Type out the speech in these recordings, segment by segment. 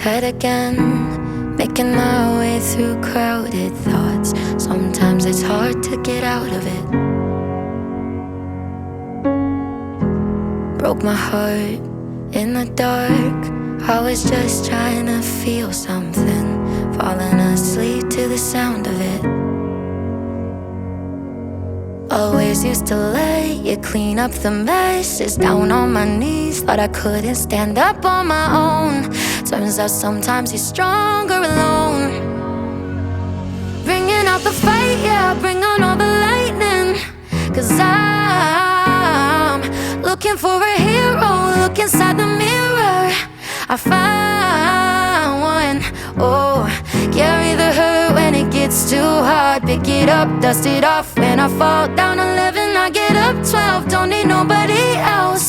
head again, making my way through crowded thoughts. Sometimes it's hard to get out of it. Broke my heart in the dark. I was just trying to feel something, falling asleep to the sound of it. Always used to let you clean up the messes. Down on my knees, thought I couldn't stand up on my own. Turns out sometimes you're stronger alone. Bringing out the fight, yeah, bring on all the lightning. 'Cause I'm looking for a hero. Look inside the mirror, I found one. Oh, carry the hurt when it gets too hard. Pick it up, dust it off. When I fall down 11, I get up 12. Don't need nobody else.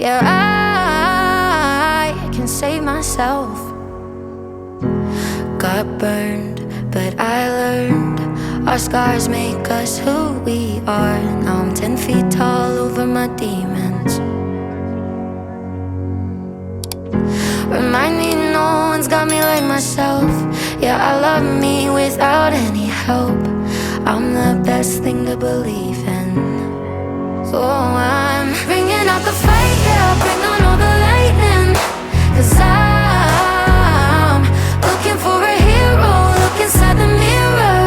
Yeah, I can save myself. Got burned, but I learned. Our scars make us who we are. Now I'm 10 feet tall over my demons. Remind me no one's got me like myself. Yeah, I love me without any help. I'm the best thing to believe in. Oh, I'm bringing out the fight, yeah, bring on all the lightning. 'Cause I'm looking for a hero. Look inside the mirror,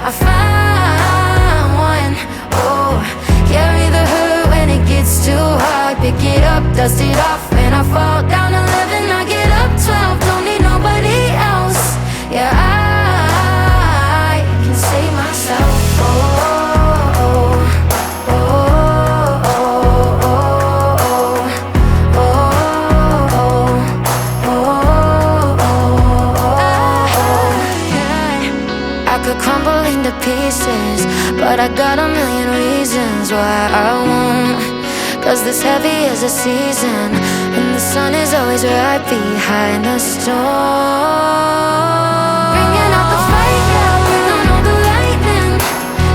I found one. Oh, carry the hurt when it gets too hard. Pick it up, dust it off. When I fall down 11, I get up 12. Don't need nobody else. Yeah, I can save myself. Oh, oh, oh, oh, oh, oh, oh, oh, oh. I could crumble into pieces, but I got a million reasons why I won't. 'Cause this heavy is a season, and the sun is always right behind the storm. Bringing out the fight, yeah, bring on all the lightning.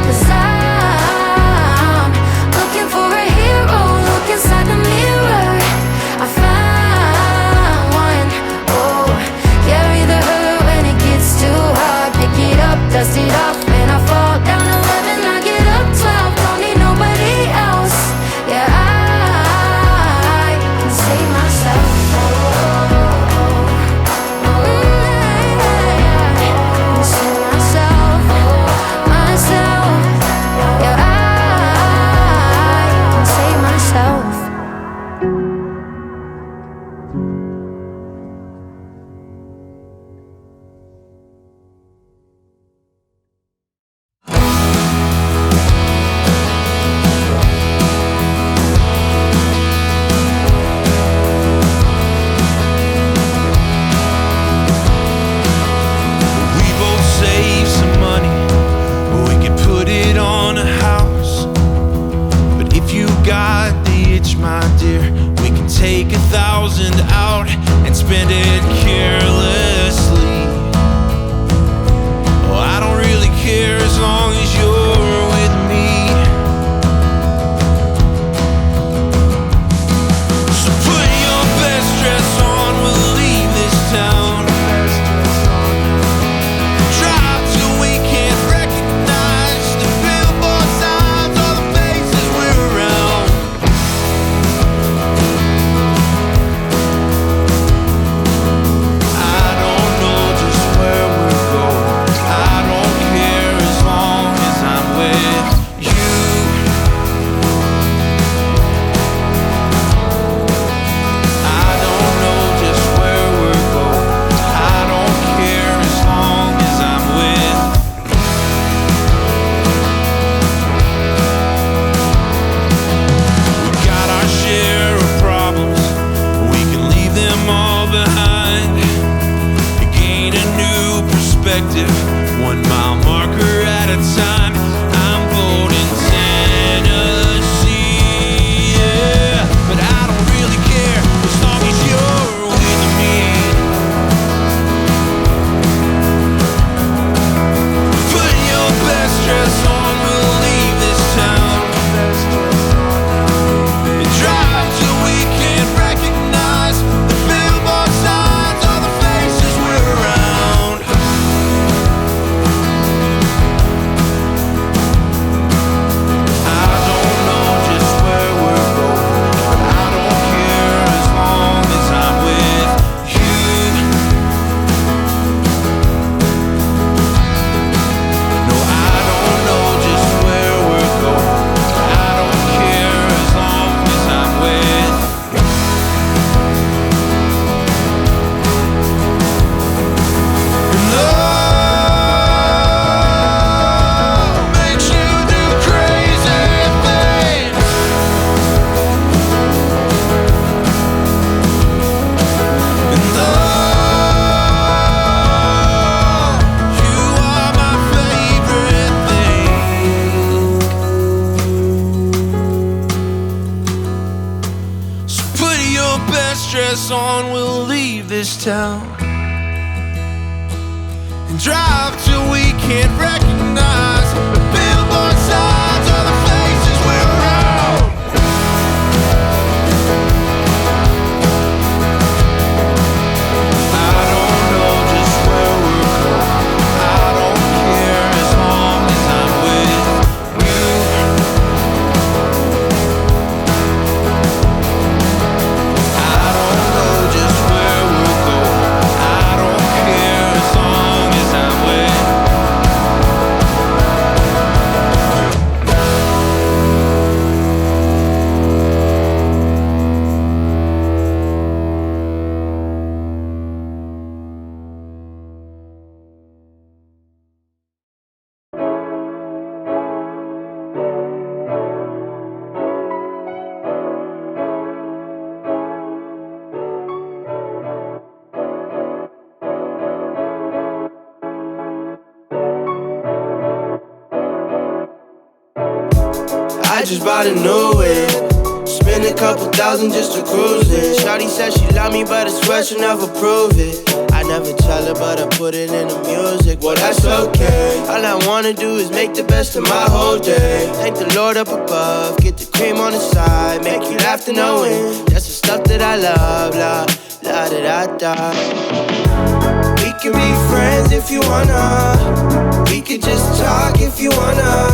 'Cause I'm looking for a hero. Look inside the mirror, I found one. Oh, carry the hurt when it gets too hard. Pick it up, dust it off. When I fall down 11, I get up 12. Don't need nobody else. Yeah, I can save myself. Oh, oh, oh. this town and drive till we can't recognize the billboard signs or the faces we're around. I don't know just where we're going. I don't care as long as I'm with you. I don't know just where we're going. I don't care as long as I'm with you. I just bought a new whip, spend a couple thousand just to cruise it. Shawty said she love me, but I swear she'll never prove it. I never tell her, but I put it in the music. Well, that's okay. All I wanna do is make the best of my whole day. Thank the Lord up above, get the cream on the side, make you laugh to no end. That's the stuff that I love, la la da da da. We can be friends if you wanna. We could just talk if you wanna.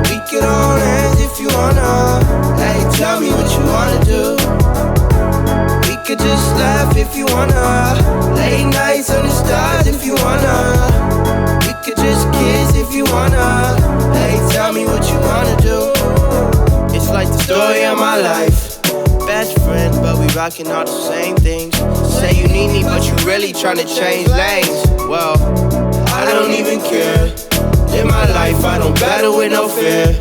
We could hold hands if you wanna. Hey, tell me what you wanna do. We could just laugh if you wanna. Late nights under stars if you wanna. We could just kiss if you wanna. Hey, tell me what you wanna do. It's like the story of my life. Best friends, but we rockin' all the same things. Say you need me, but you really tryna change lanes. Well, I don't even care. In my life, I don't battle with no fear.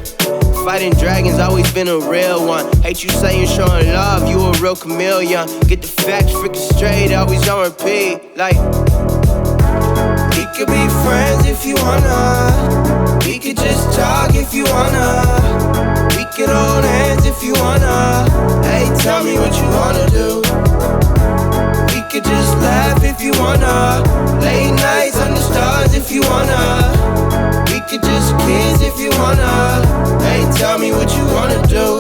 Fighting dragons, always been a real one. Hate you saying showing love, you a real chameleon. Get the facts freaking straight, always on repeat. Like, we could be friends if you wanna. We could just talk if you wanna. We could hold hands if you wanna. Hey, tell me what you wanna do. We could just laugh if you wanna. Late nights under stars if you wanna. We could just kiss if you wanna. Hey, tell me what you wanna do.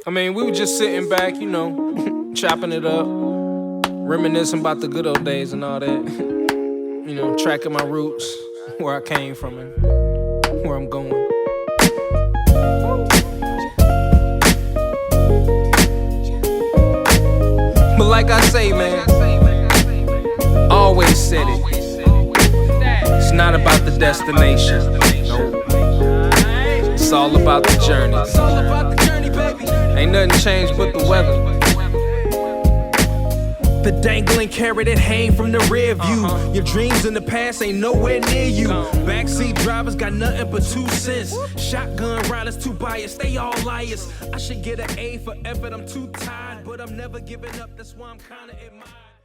I mean, we were just sitting back, you know, chopping it up, reminiscing about the good old days and all that. You know, tracking my roots, where I came from and where I'm going. But like I say, man, always said it. It's not about the destination. It's all about the journey. Ain't nothing changed but the weather. The dangling carrot that hang from the rear view. Your dreams in the past ain't nowhere near you. Backseat drivers got nothing but 2 cents. Shotgun riders too biased, they all liars. I should get an A for effort, I'm too tired, but I'm never giving up, that's why I'm kinda admired.